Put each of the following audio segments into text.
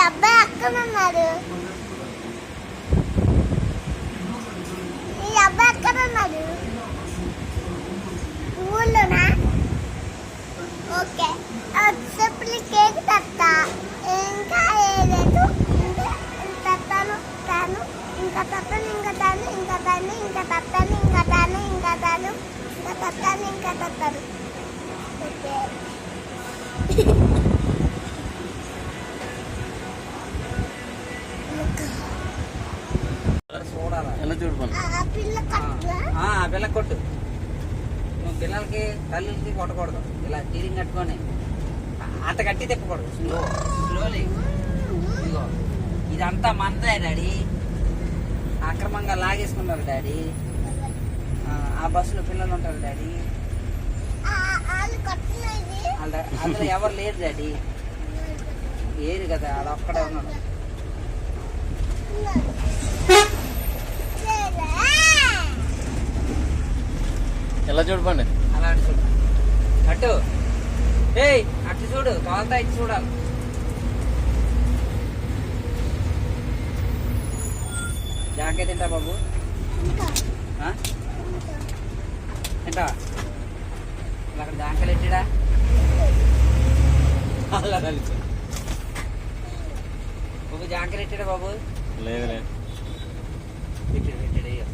అబ్బాయి ఎక్కడున్నాడు? ఈ అబ్బాయి ఎక్కడున్నాడు? ఊళ్ళోనా? ఓకే, వచ్చేప్పుడు కేక్ తెస్తా. ఇంకా ఏలేదు, తెస్తాను తాను, ఇంకా తెస్తాను, ఇంకా తాను, ఇంకా తాను, ఇంకా తెస్తాను, ఇంకా తాను, ఇంకా తాను, ఇంకా తెస్తాను, ఇంకా తెస్తాను. ఓకే. చూడాలి ఎలా చూడమని పిల్ల కొట్టు. నువ్వు పిల్లలకి తల్లులకి కొట్టకూడదు. ఇలా తీరింగ్ కట్టుకొని అంత గట్టి తిప్పకూడదు. స్లోలీ. ఇదిగో ఇదంతా మందే డాడీ. అక్రమంగా లాగేసుకున్నారు డాడీ. ఆ బస్సులో పిల్లలు ఉంటారు డాడీ. అందులో ఎవరు లేరు డాడీ. ఏరు కదా, అదొక్కడే ఉన్నాడు. ఎలా చూడపండి, అలా అటు చూడు. అటు ఏయ్ అటు చూడు, తోలతా ఇటు చూడాలి. జాకే తింటా బాబు, తింటా. అక్కడ జాంకాయలు ఎట్టిడా అలా కలిసి బాబు, జాంకాయలు ఎట్టిడా బాబు? లేదు లేదు పెట్టాడు పెట్టాడు. అయ్యో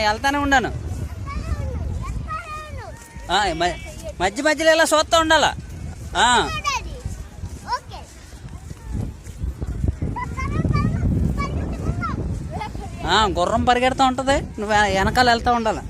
వెళ్తానే ఉన్నాను. మధ్య మధ్యలో ఇలా చూస్తూ ఉండాలా. గుర్రం పరిగెడుతూ ఉంటుంది, నువ్వు వెనకాల వెళ్తూ ఉండాలి.